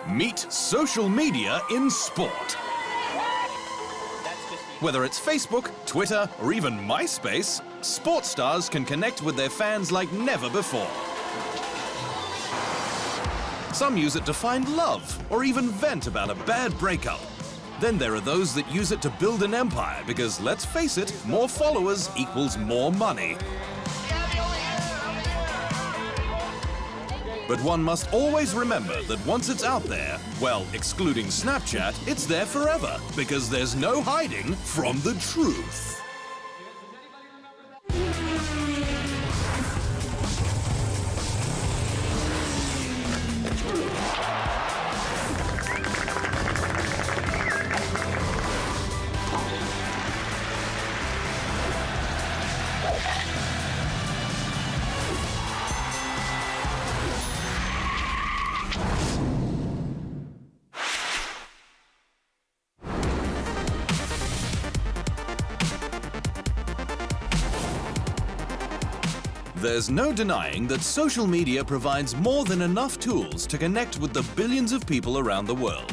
Meet social media in sport. Whether it's Facebook, Twitter, or even MySpace, sports stars can connect with their fans like never before. Some use it to find love or even vent about a bad breakup. Then there are those that use it to build an empire because, let's face it, more followers equals more money. But one must always remember that once it's out there, well, excluding Snapchat, it's there forever because there's no hiding from the truth. There's no denying that social media provides more than enough tools to connect with the billions of people around the world.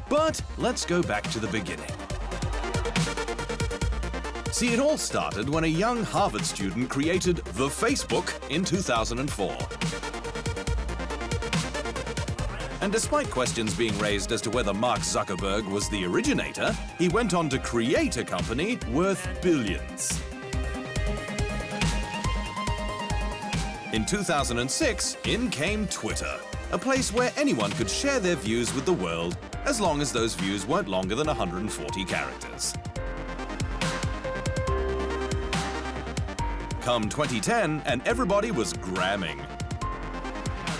But let's go back to the beginning. See, it all started when a young Harvard student created the Facebook in 2004. And despite questions being raised as to whether Mark Zuckerberg was the originator, he went on to create a company worth billions. In 2006, in came Twitter, a place where anyone could share their views with the world, as long as those views weren't longer than 140 characters. Come 2010, and everybody was gramming.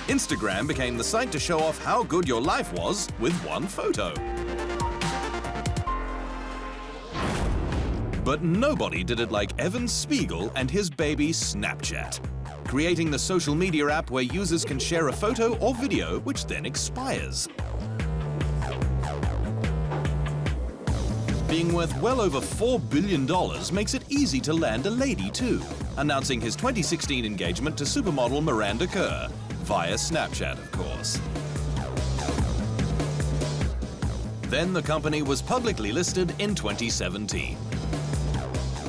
Instagram became the site to show off how good your life was with one photo. But nobody did it like Evan Spiegel and his baby Snapchat, creating the social media app where users can share a photo or video which then expires. Being worth well over $4 billion makes it easy to land a lady too, announcing his 2016 engagement to supermodel Miranda Kerr, via Snapchat of course. Then the company was publicly listed in 2017.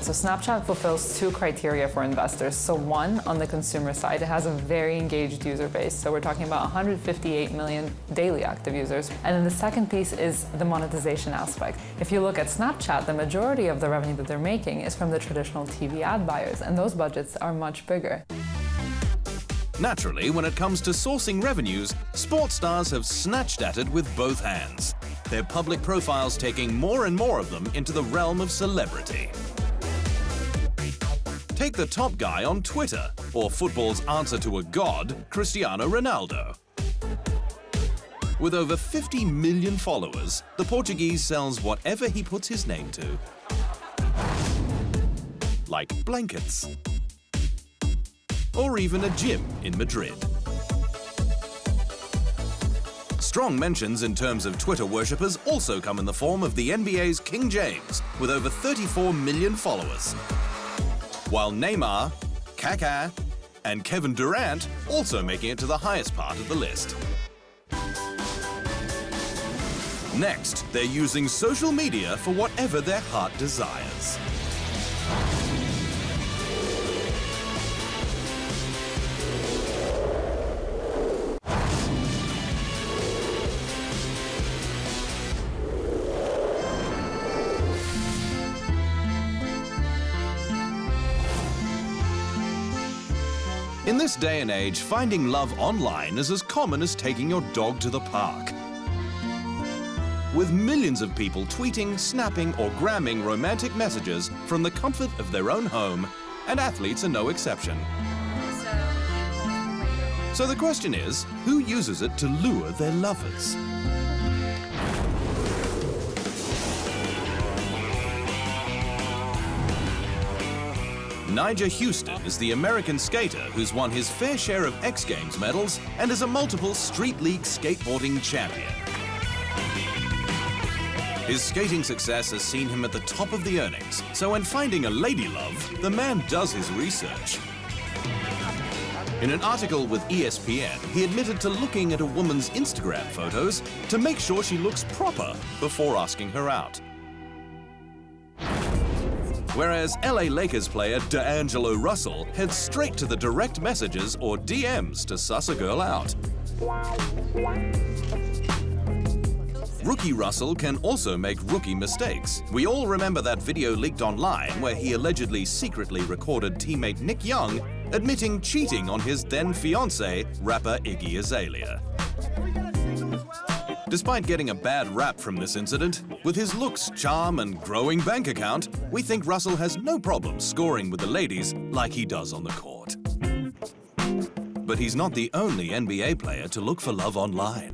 So Snapchat fulfills two criteria for investors. So one, on the consumer side, it has a very engaged user base. So we're talking about 158 million daily active users. And then the second piece is the monetization aspect. If you look at Snapchat, the majority of the revenue that they're making is from the traditional TV ad buyers, and those budgets are much bigger. Naturally, when it comes to sourcing revenues, sports stars have snatched at it with both hands, their public profiles taking more and more of them into the realm of celebrity. Take the top guy on Twitter, or football's answer to a god, Cristiano Ronaldo. With over 50 million followers, the Portuguese sells whatever he puts his name to. Like blankets. Or even a gym in Madrid. Strong mentions in terms of Twitter worshippers also come in the form of the NBA's King James, with over 34 million followers. While Neymar, Kaká, and Kevin Durant also making it to the highest part of the list. Next, they're using social media for whatever their heart desires. In this day and age, finding love online is as common as taking your dog to the park. With millions of people tweeting, snapping, or gramming romantic messages from the comfort of their own home, and athletes are no exception. So the question is, who uses it to lure their lovers? Nyjah Huston is the American skater who's won his fair share of X Games medals and is a multiple Street League skateboarding champion. His skating success has seen him at the top of the earnings, so when finding a lady love, the man does his research. In an article with ESPN, he admitted to looking at a woman's Instagram photos to make sure she looks proper before asking her out. Whereas LA Lakers player D'Angelo Russell heads straight to the direct messages or DMs to suss a girl out. Rookie Russell can also make rookie mistakes. We all remember that video leaked online where he allegedly secretly recorded teammate Nick Young admitting cheating on his then-fiancée, rapper Iggy Azalea. Despite getting a bad rap from this incident, with his looks, charm, and growing bank account, we think Russell has no problem scoring with the ladies like he does on the court. But he's not the only NBA player to look for love online.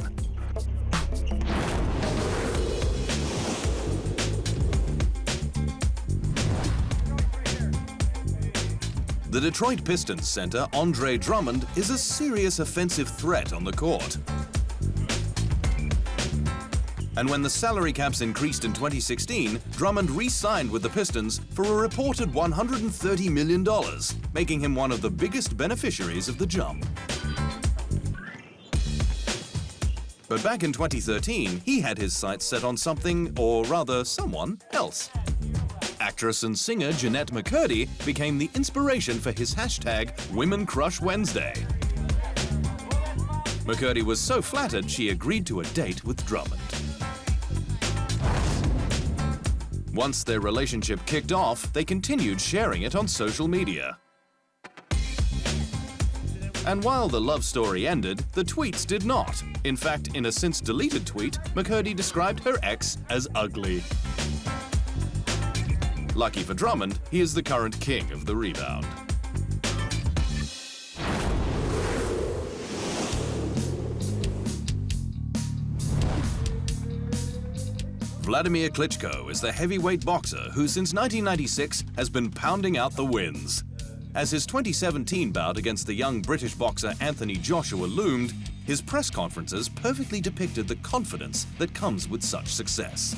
The Detroit Pistons center Andre Drummond is a serious offensive threat on the court. And when the salary caps increased in 2016, Drummond re-signed with the Pistons for a reported $130 million, making him one of the biggest beneficiaries of the jump. But back in 2013, he had his sights set on something, or rather someone, else. Actress and singer Jeanette McCurdy became the inspiration for his hashtag Women Crush Wednesday. McCurdy was so flattered she agreed to a date with Drummond. Once their relationship kicked off, they continued sharing it on social media. And while the love story ended, the tweets did not. In fact, in a since-deleted tweet, McCurdy described her ex as ugly. Lucky for Drummond, he is the current king of the rebound. Vladimir Klitschko is the heavyweight boxer who since 1996 has been pounding out the wins. As his 2017 bout against the young British boxer Anthony Joshua loomed, his press conferences perfectly depicted the confidence that comes with such success.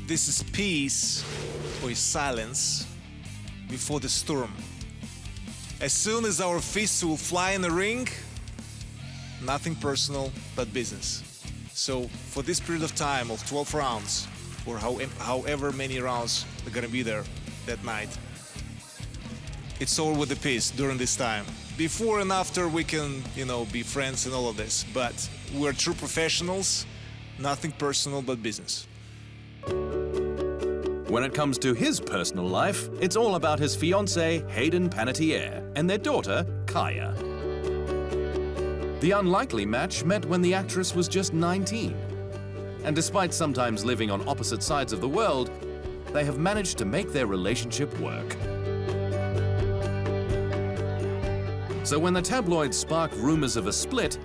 This is peace or silence before the storm. As soon as our fists will fly in the ring, nothing personal but business. So for this period of time of 12 rounds, or however many rounds are gonna be there that night, it's all with the peace during this time. Before and after we can, be friends and all of this, but we're true professionals, nothing personal but business. When it comes to his personal life, it's all about his fiancée, Hayden Panettiere, and their daughter, Kaya. The unlikely match met when the actress was just 19. And despite sometimes living on opposite sides of the world, they have managed to make their relationship work. So when the tabloids spark rumors of a split,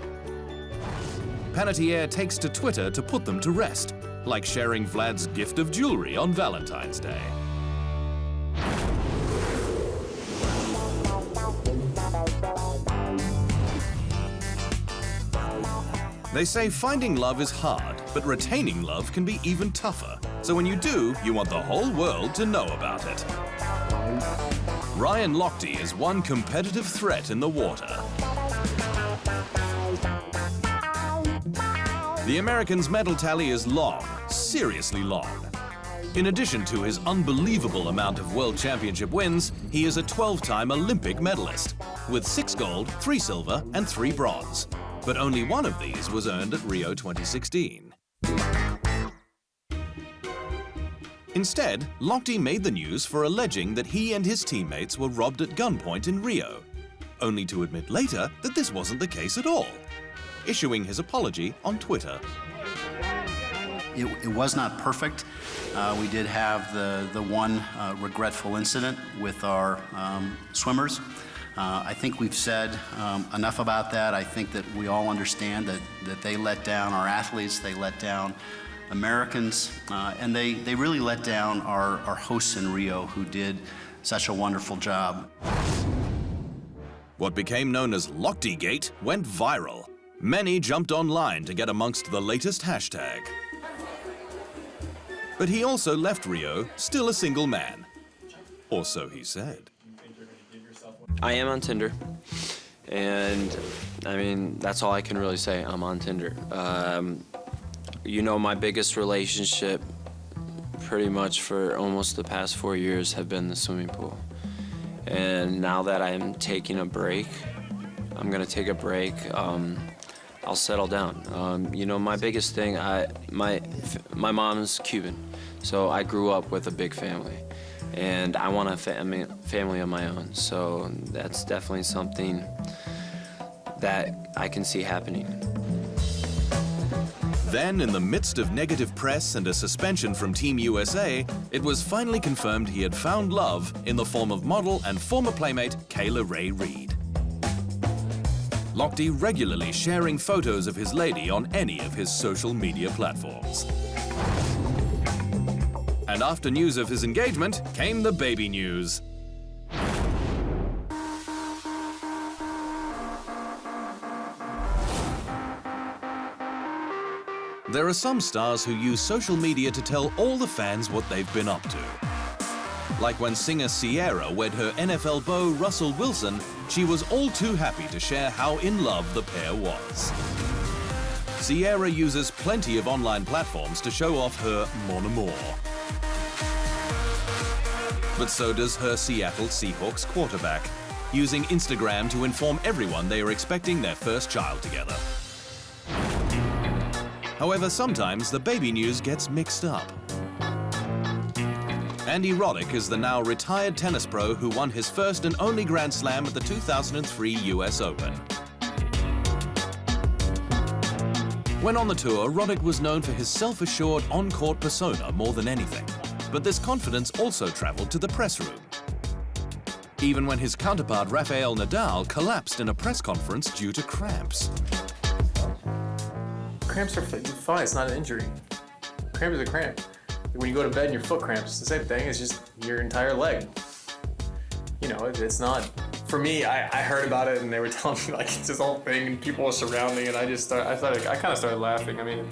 Panettiere takes to Twitter to put them to rest, like sharing Vlad's gift of jewelry on Valentine's Day. They say finding love is hard, but retaining love can be even tougher. So when you do, you want the whole world to know about it. Ryan Lochte is one competitive threat in the water. The American's medal tally is long, seriously long. In addition to his unbelievable amount of World Championship wins, he is a 12-time Olympic medalist, with 6 gold, 3 silver, and 3 bronze. But only one of these was earned at Rio 2016. Instead, Lochte made the news for alleging that he and his teammates were robbed at gunpoint in Rio, only to admit later that this wasn't the case at all, issuing his apology on Twitter. It was not perfect. We did have the one regretful incident with our swimmers. I think we've said enough about that. I think that we all understand that they let down our athletes, they let down Americans, and they really let down our hosts in Rio who did such a wonderful job. What became known as Lochtegate went viral. Many jumped online to get amongst the latest hashtag. But he also left Rio still a single man. Or so he said. I am on Tinder, and I mean, that's all I can really say. I'm on Tinder. You know, my biggest relationship pretty much for almost the past 4 years have been the swimming pool. And now that I'm taking a break, I'm gonna take a break, I'll settle down. You know, my biggest thing, my mom's Cuban, so I grew up with a big family. And I want a family of my own, so that's definitely something that I can see happening. Then, in the midst of negative press and a suspension from Team USA, it was finally confirmed he had found love in the form of model and former playmate Kayla Ray Reid. Lochte regularly sharing photos of his lady on any of his social media platforms. And after news of his engagement came the baby news. There are some stars who use social media to tell all the fans what they've been up to. Like when singer Ciara wed her NFL beau Russell Wilson, she was all too happy to share how in love the pair was. Ciara uses plenty of online platforms to show off her mon amour. But so does her Seattle Seahawks quarterback, using Instagram to inform everyone they are expecting their first child together. However, sometimes the baby news gets mixed up. Andy Roddick is the now retired tennis pro who won his first and only Grand Slam at the 2003 US Open. When on the tour, Roddick was known for his self-assured on-court persona more than anything. But this confidence also traveled to the press room. Even when his counterpart Rafael Nadal collapsed in a press conference due to cramps. Cramps are fine, it's not an injury. Cramp is a cramp. When you go to bed and your foot cramps, it's the same thing, it's just your entire leg. You know, it's not, for me, I heard about it and they were telling me like it's this whole thing and people were surrounding and I kind of started laughing. I mean,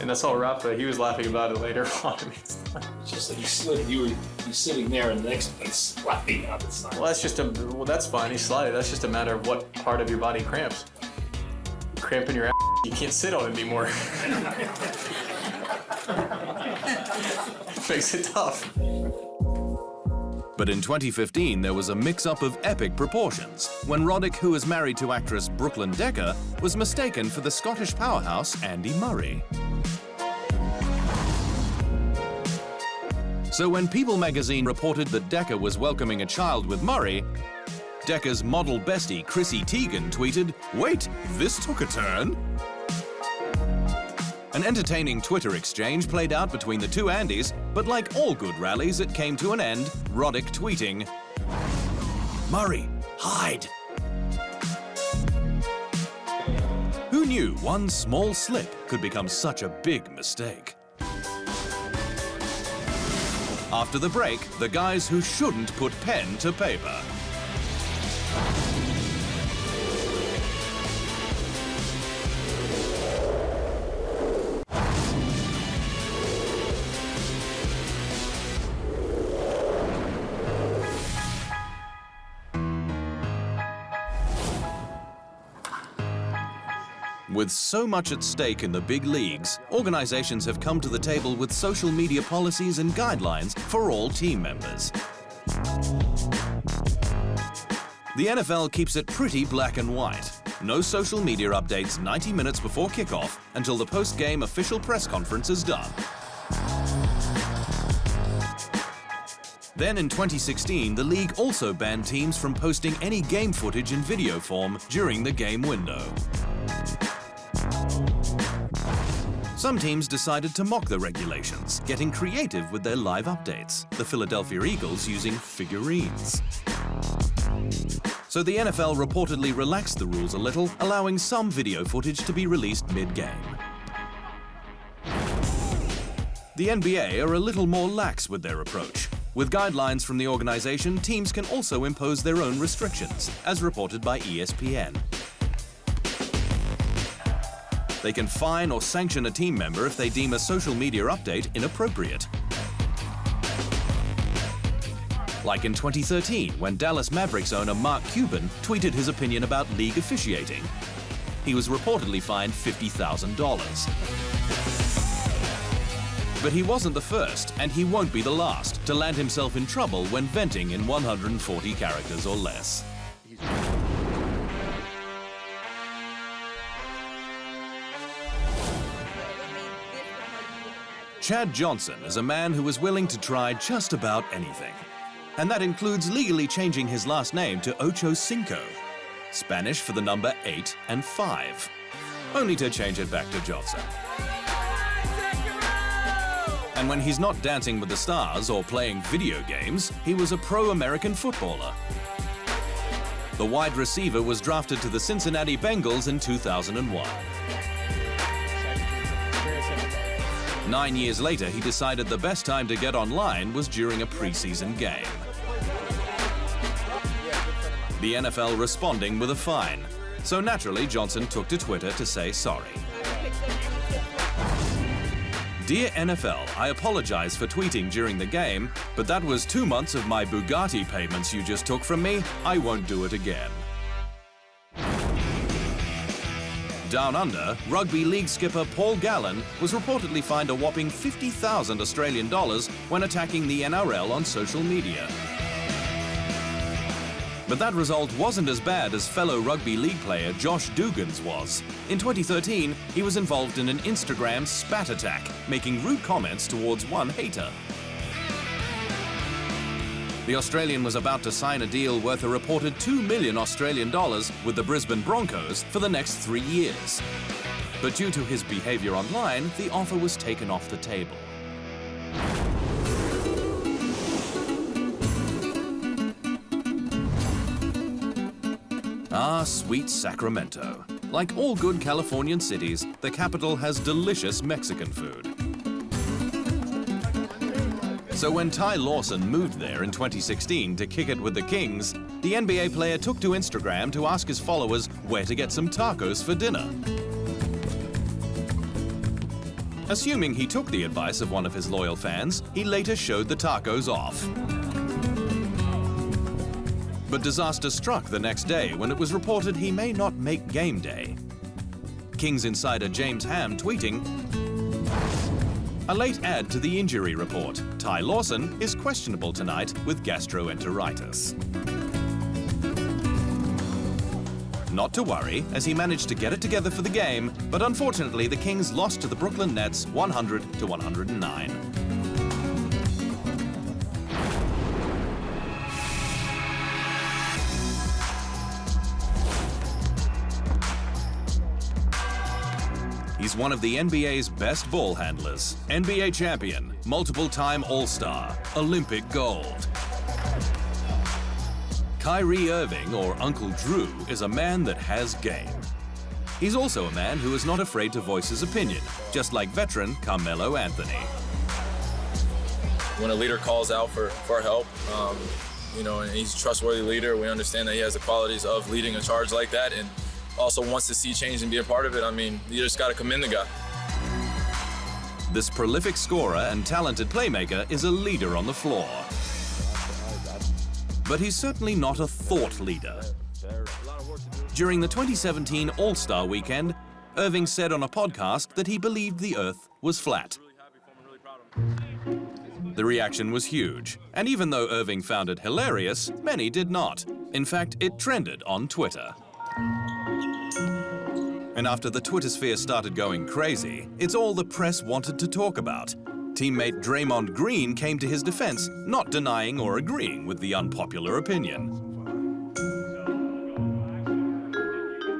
and I saw Rafa, he was laughing about it later on. It's just like you were sitting there and the next place sliding up. It's not. Well, that's fine, he slided. That's just a matter of what part of your body cramps. Cramping your ass, you can't sit on it anymore. Makes it tough. But in 2015, there was a mix-up of epic proportions when Roddick, who is married to actress Brooklyn Decker, was mistaken for the Scottish powerhouse Andy Murray. So when People magazine reported that Decker was welcoming a child with Murray, Decker's model bestie Chrissy Teigen tweeted, "Wait, this took a turn." An entertaining Twitter exchange played out between the two Andys, but like all good rallies, it came to an end, Roddick tweeting, "Murray, hide." Who knew one small slip could become such a big mistake? After the break, the guys who shouldn't put pen to paper. With so much at stake in the big leagues, organizations have come to the table with social media policies and guidelines for all team members. The NFL keeps it pretty black and white. No social media updates 90 minutes before kickoff until the post-game official press conference is done. Then in 2016, the league also banned teams from posting any game footage in video form during the game window. Some teams decided to mock the regulations, getting creative with their live updates, the Philadelphia Eagles using figurines. So the NFL reportedly relaxed the rules a little, allowing some video footage to be released mid-game. The NBA are a little more lax with their approach. With guidelines from the organization, teams can also impose their own restrictions, as reported by ESPN. They can fine or sanction a team member if they deem a social media update inappropriate. Like in 2013, when Dallas Mavericks owner Mark Cuban tweeted his opinion about league officiating. He was reportedly fined $50,000. But he wasn't the first, and he won't be the last, to land himself in trouble when venting in 140 characters or less. Chad Johnson is a man who is willing to try just about anything. And that includes legally changing his last name to Ocho Cinco, Spanish for the number 8 and 5, only to change it back to Johnson. And when he's not dancing with the stars or playing video games, he was a pro-American footballer. The wide receiver was drafted to the Cincinnati Bengals in 2001. 9 years later, he decided the best time to get online was during a preseason game. The NFL responding with a fine. So naturally, Johnson took to Twitter to say sorry. Dear NFL, I apologize for tweeting during the game, but that was 2 months of my Bugatti payments you just took from me. I won't do it again. Down under, rugby league skipper Paul Gallen was reportedly fined a whopping 50,000 Australian dollars when attacking the NRL on social media. But that result wasn't as bad as fellow rugby league player Josh Dugan's was. In 2013, he was involved in an Instagram spat attack, making rude comments towards one hater. The Australian was about to sign a deal worth a reported $2 million Australian dollars with the Brisbane Broncos for the next 3 years. But due to his behavior online, the offer was taken off the table. Ah, sweet Sacramento. Like all good Californian cities, the capital has delicious Mexican food. So when Ty Lawson moved there in 2016 to kick it with the Kings, the NBA player took to Instagram to ask his followers where to get some tacos for dinner. Assuming he took the advice of one of his loyal fans, he later showed the tacos off. But disaster struck the next day when it was reported he may not make game day. Kings insider James Ham tweeting, "A late add to the injury report. Ty Lawson is questionable tonight with gastroenteritis." Not to worry, as he managed to get it together for the game, but unfortunately the Kings lost to the Brooklyn Nets 100-109. He's one of the NBA's best ball handlers, NBA champion, multiple-time All-Star, Olympic gold. Kyrie Irving, or Uncle Drew, is a man that has game. He's also a man who is not afraid to voice his opinion, just like veteran Carmelo Anthony. When a leader calls out for help, and he's a trustworthy leader, we understand that he has the qualities of leading a charge like that, and also wants to see change and be a part of it. I mean, you just got to commend the guy. This prolific scorer and talented playmaker is a leader on the floor. But he's certainly not a thought leader. During the 2017 All-Star Weekend, Irving said on a podcast that he believed the Earth was flat. The reaction was huge, and even though Irving found it hilarious, many did not. In fact, it trended on Twitter. And after the Twitter sphere started going crazy, it's all the press wanted to talk about. Teammate Draymond Green came to his defense, not denying or agreeing with the unpopular opinion.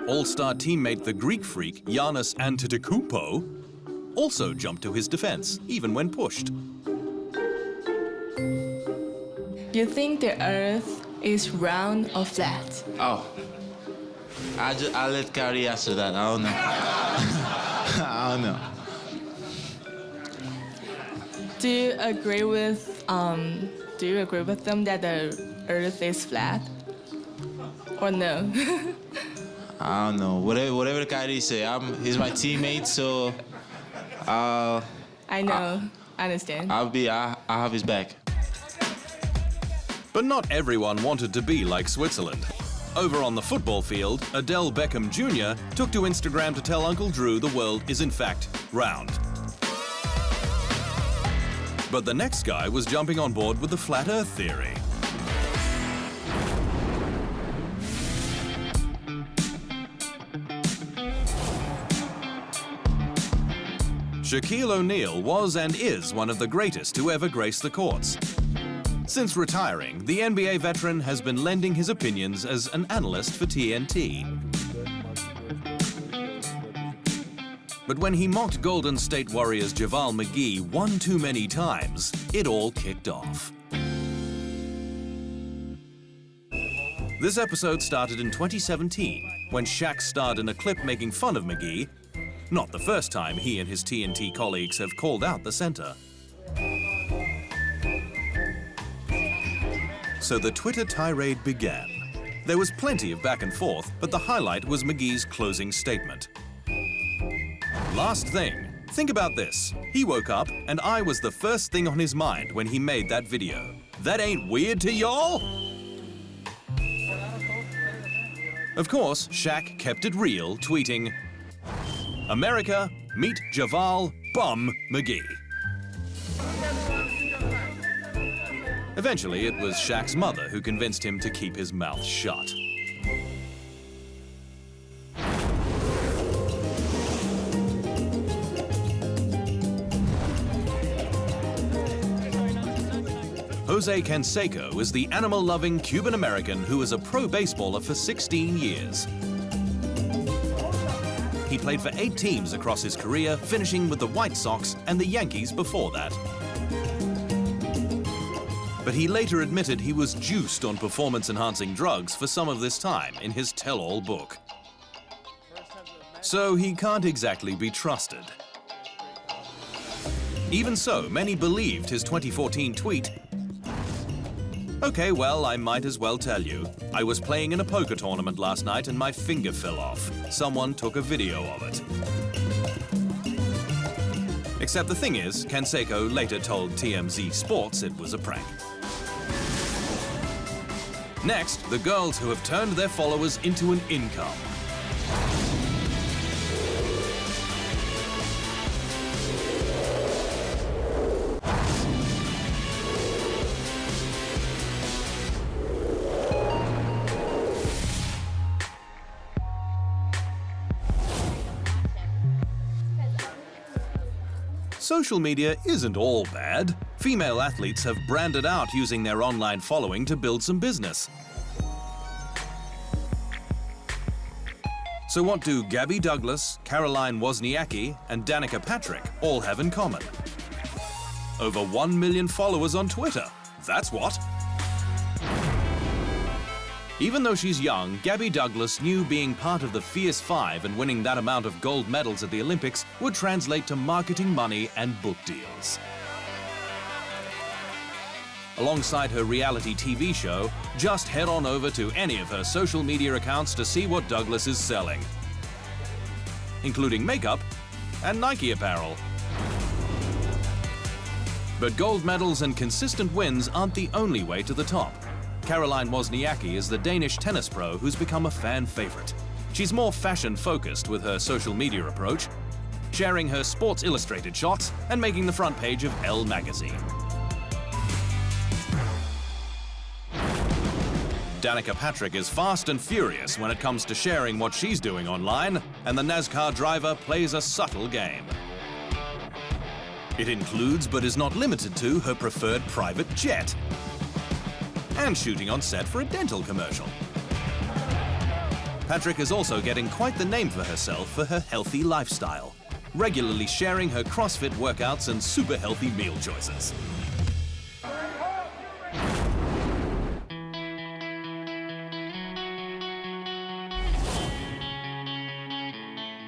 All-Star teammate the Greek freak Giannis Antetokounmpo also jumped to his defense, even when pushed. You think the Earth is round or flat? Oh. I'll let Kyrie answer that. I don't know. I don't know. Do you agree with them that the Earth is flat? Or no? I don't know. Whatever Kyrie say. He's my teammate, so I know. I understand. I'll have his back. But not everyone wanted to be like Switzerland. Over on the football field, Odell Beckham Jr. took to Instagram to tell Uncle Drew the world is in fact round. But the next guy was jumping on board with the flat earth theory. Shaquille O'Neal was and is one of the greatest to ever grace the courts. Since retiring, the NBA veteran has been lending his opinions as an analyst for TNT. But when he mocked Golden State Warriors' JaVale McGee one too many times, it all kicked off. This episode started in 2017, when Shaq starred in a clip making fun of McGee. Not the first time he and his TNT colleagues have called out the center. So the Twitter tirade began. There was plenty of back and forth, but the highlight was McGee's closing statement. Last thing, think about this. He woke up, and I was the first thing on his mind when he made that video. That ain't weird to y'all? Of course, Shaq kept it real, tweeting, "America, meet JaVale Bum McGee." Eventually, it was Shaq's mother who convinced him to keep his mouth shut. Jose Canseco is the animal-loving Cuban-American who was a pro baseballer for 16 years. He played for 8 teams across his career, finishing with the White Sox and the Yankees before that. But he later admitted he was juiced on performance-enhancing drugs for some of this time in his tell-all book. So he can't exactly be trusted. Even so, many believed his 2014 tweet, "Okay, well, I might as well tell you. I was playing in a poker tournament last night and my finger fell off. Someone took a video of it." Except the thing is, Canseco later told TMZ Sports it was a prank. Next, the girls who have turned their followers into an income. Social media isn't all bad. Female athletes have branded out using their online following to build some business. So what do Gabby Douglas, Caroline Wozniacki, and Danica Patrick all have in common? Over 1 million followers on Twitter. That's what. Even though she's young, Gabby Douglas knew being part of the Fierce Five and winning that amount of gold medals at the Olympics would translate to marketing money and book deals. Alongside her reality TV show, just head on over to any of her social media accounts to see what Douglas is selling, including makeup and Nike apparel. But gold medals and consistent wins aren't the only way to the top. Caroline Wozniacki is the Danish tennis pro who's become a fan favorite. She's more fashion-focused with her social media approach, sharing her Sports Illustrated shots and making the front page of Elle magazine. Danica Patrick is fast and furious when it comes to sharing what she's doing online, and the NASCAR driver plays a subtle game. It includes, but is not limited to, her preferred private jet, and shooting on set for a dental commercial. Patrick is also getting quite the name for herself for her healthy lifestyle, regularly sharing her CrossFit workouts and super healthy meal choices.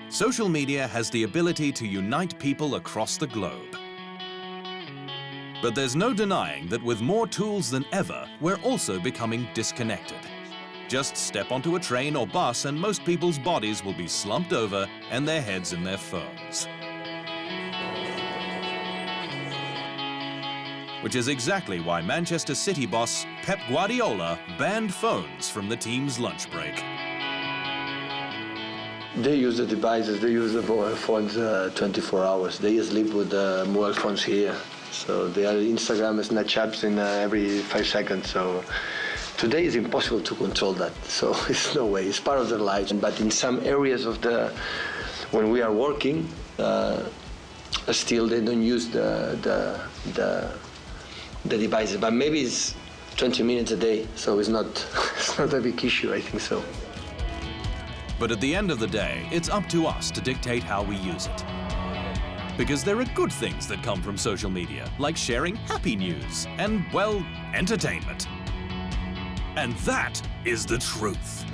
Social media has the ability to unite people across the globe. But there's no denying that with more tools than ever, we're also becoming disconnected. Just step onto a train or bus and most people's bodies will be slumped over and their heads in their phones. which is exactly why Manchester City boss Pep Guardiola banned phones from the team's lunch break. They use the devices, they use the phones 24 hours. They sleep with the mobile phones here. So they are Instagram and Snapchats in every 5 seconds. So today it's impossible to control that. So it's no way, it's part of their lives. But in some areas of when we are working, still they don't use the devices. But maybe it's 20 minutes a day, so it's not a big issue, I think so. But at the end of the day, it's up to us to dictate how we use it. Because there are good things that come from social media, like sharing happy news and, well, entertainment. And that is the truth.